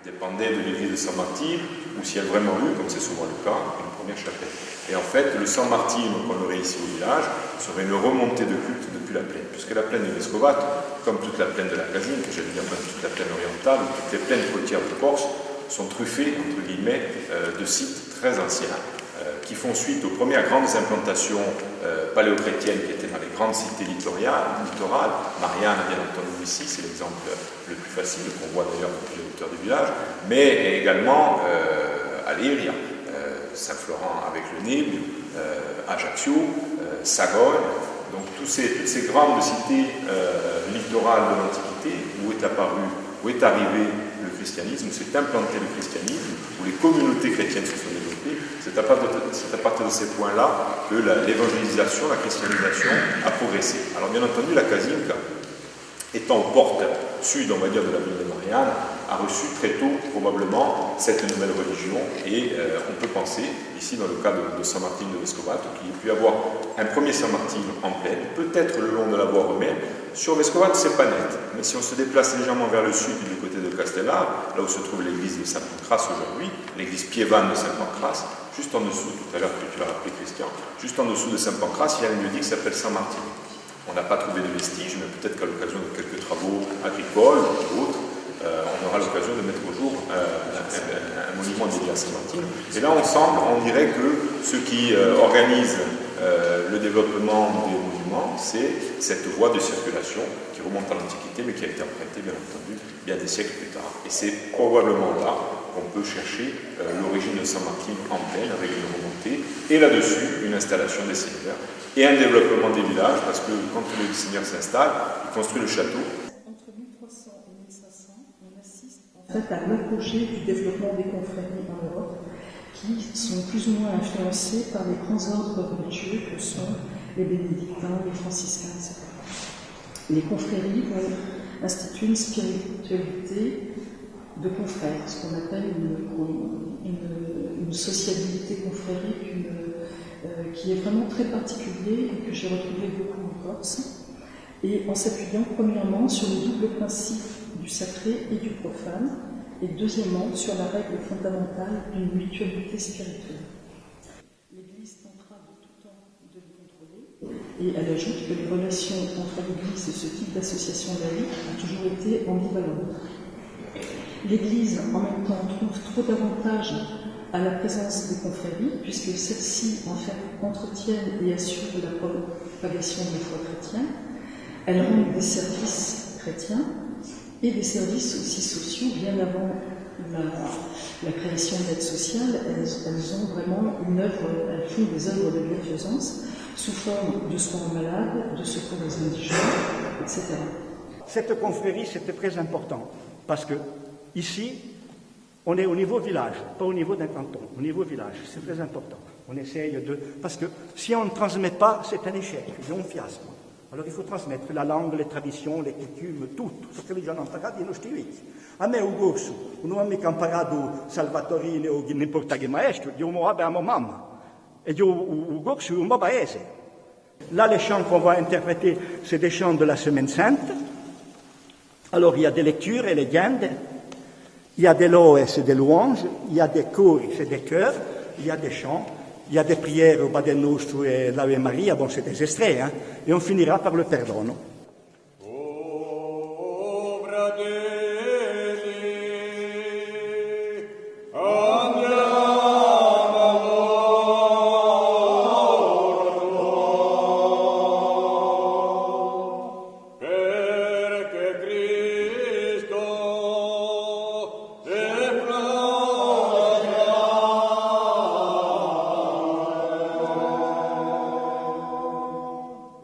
dépendait de l'église de San Martino, ou si elle a vraiment eu, comme c'est souvent le cas, une première chapelle. Et en fait, le San Martino qu'on aurait ici au village serait une remontée de culte depuis la plaine, puisque la plaine de Vescovato, comme toute la plaine de la Casine, que j'allais dire même toute la plaine orientale, ou toutes les plaines côtières de Corse, sont truffées, entre guillemets, de sites très anciens, qui font suite aux premières grandes implantations paléochrétiennes qui étaient dans les grandes cités littorales. Marianne, bien entendu, ici, c'est l'exemple le plus facile, qu'on voit d'ailleurs depuis les hauteurs du village, mais également à Leiria, Saint-Florent avec le Nébio, Ajaccio, Sagogne, donc toutes ces grandes cités littorales de l'Antiquité où est arrivé le christianisme, où s'est implanté le christianisme, où les communautés chrétiennes se sont développées. C'est à partir de ces points-là que l'évangélisation, la christianisation a progressé. Alors bien entendu, la Casinca, étant aux portes sud, on va dire, de la ville de Marianne, a reçu très tôt, probablement, cette nouvelle religion. Et on peut penser, ici dans le cas de San Martino de Vescovato, qu'il y a pu avoir un premier San Martino en plaine, peut-être le long de la voie romaine. Sur Vescovato, c'est pas net. Mais si on se déplace légèrement vers le sud, du côté de Castellar, là où se trouve l'église de Saint-Pancras aujourd'hui, l'église piévane de Saint-Pancras, juste en dessous, tout à l'heure que tu l'as rappelé Christian, juste en dessous de Saint-Pancras, il y a un lieu-dit qui s'appelle San Martino. On n'a pas trouvé de vestiges, mais peut-être qu'à l'occasion de quelques travaux agricoles ou autres, on aura l'occasion de mettre au jour un monument dédié à San Martino. Et là, on dirait que ce qui organise le développement des monuments, c'est cette voie de circulation qui remonte à l'Antiquité, mais qui a été empruntée, bien entendu, bien des siècles plus tard. Et c'est probablement là qu'on peut chercher l'origine de San Martino en plaine, avec une remontée, et là-dessus, une installation des seigneurs, et un développement des villages, parce que quand le seigneur s'installe, il construit le château. Entre 1300 et 1500, on assiste en fait à l'apogée du développement des confréries en Europe, qui sont plus ou moins influencés par les grands ordres religieux que sont les bénédictins, les franciscains, etc. Les confréries vont instituer une spiritualité de confrères, ce qu'on appelle une sociabilité confrérique, qui est vraiment très particulier et que j'ai retrouvé beaucoup en Corse, et en s'appuyant premièrement sur le double principe du sacré et du profane, et deuxièmement sur la règle fondamentale d'une mutualité spirituelle. L'Église tentera de tout temps de le contrôler, et elle ajoute que les relations entre l'Église et ce type d'association laïque ont toujours été ambivalentes. L'Église, en même temps, trouve trop d'avantages à la présence des confréries, puisque celles-ci, en fait, entretiennent et assurent la propagation de la foi chrétienne. Elles rendent des services chrétiens et des services aussi sociaux. Bien avant la création d'aide sociale, elles ont vraiment elles font des œuvres de bienfaisance sous forme de soins aux malades, de secours aux indigents, etc. Cette confrérie, c'était très important, parce que ici, on est au niveau village, pas au niveau d'un canton, au niveau village, c'est très important. On essaye de... Parce que si on ne transmet pas, c'est un échec, c'est un fiasco. Alors il faut transmettre la langue, les traditions, les coutumes, tout. Ce che li hanno imparato i nostri vecchi. A me un corso, non ho mica imparato Salvatorino o ne porta che maestro, io abbiamo mamma. Et io un corso un paese. Là, les chants qu'on va interpréter, c'est des chants de la Semaine Sainte. Alors il y a des lectures et légendes. Il y a des lois, c'est des louanges, il y a des chœurs, c'est des chœurs, il y a des chants, il y a des prières au Padre Nostro et l'Ave Maria, bon, c'est des extraits, hein, et on finira par le perdono.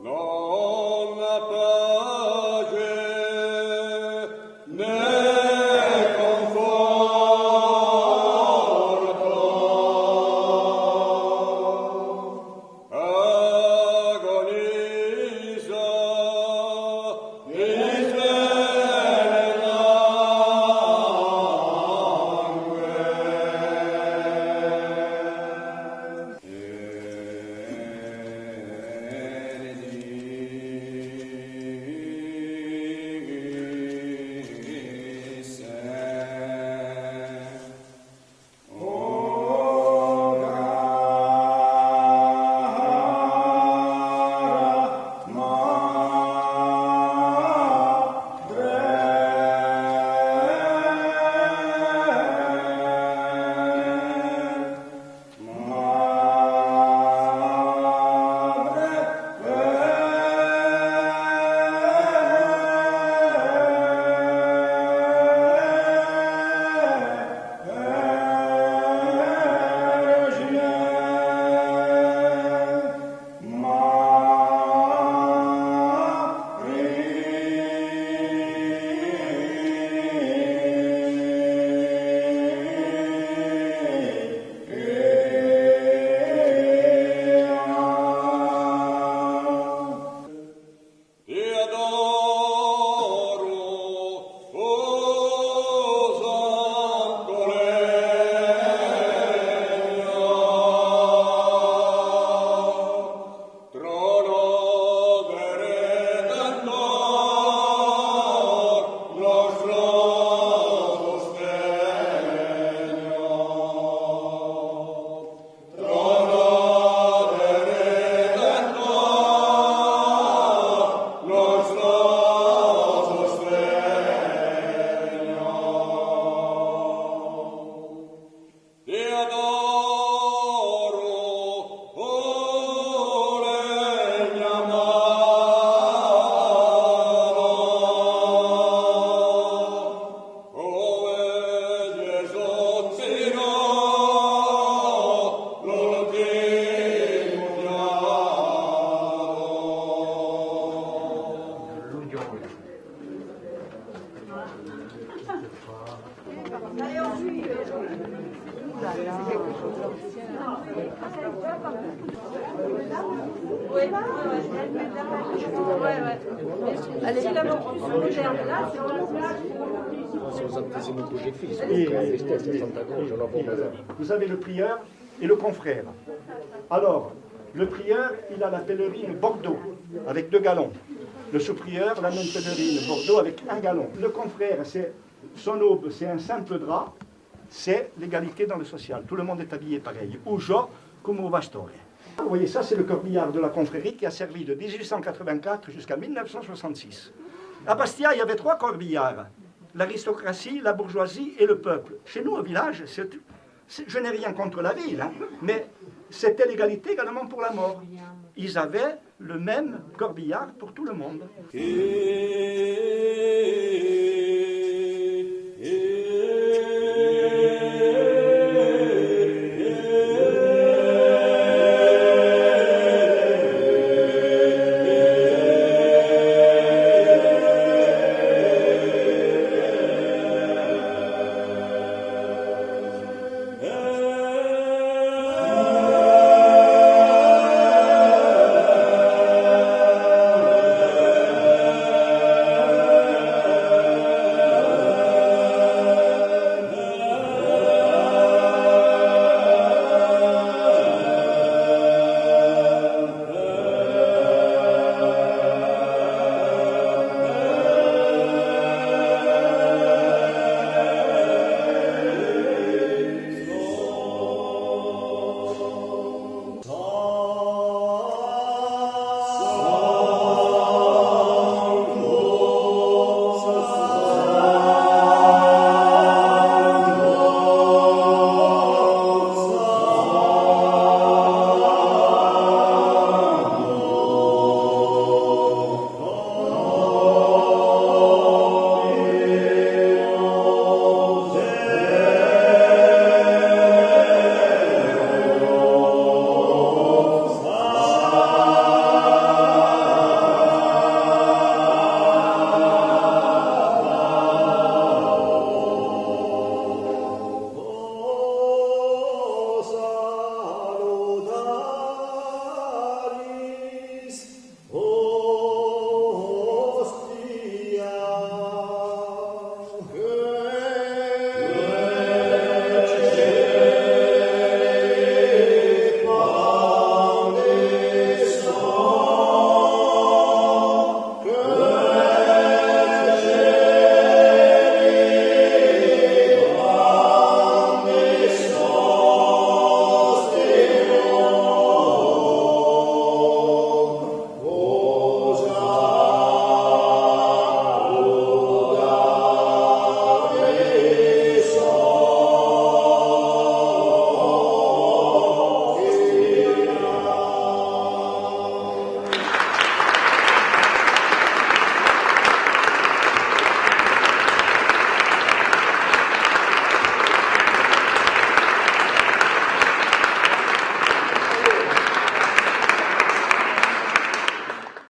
Non la Allez, la moderne, là, vous avez le prieur et le confrère. Alors, le prieur, il a la pèlerine Bordeaux, avec 2 gallons. Le sous-prieur, la même pèlerine Bordeaux, avec 1 gallon. Le confrère, son aube, c'est un simple drap. C'est l'égalité dans le social. Tout le monde est habillé pareil. Uso como vastore. Vous voyez, ça, c'est le corbillard de la confrérie qui a servi de 1884 jusqu'à 1966. À Bastia, il y avait 3 corbillards. L'aristocratie, la bourgeoisie et le peuple. Chez nous, au village, je n'ai rien contre la ville, hein, mais c'était l'égalité également pour la mort. Ils avaient le même corbillard pour tout le monde.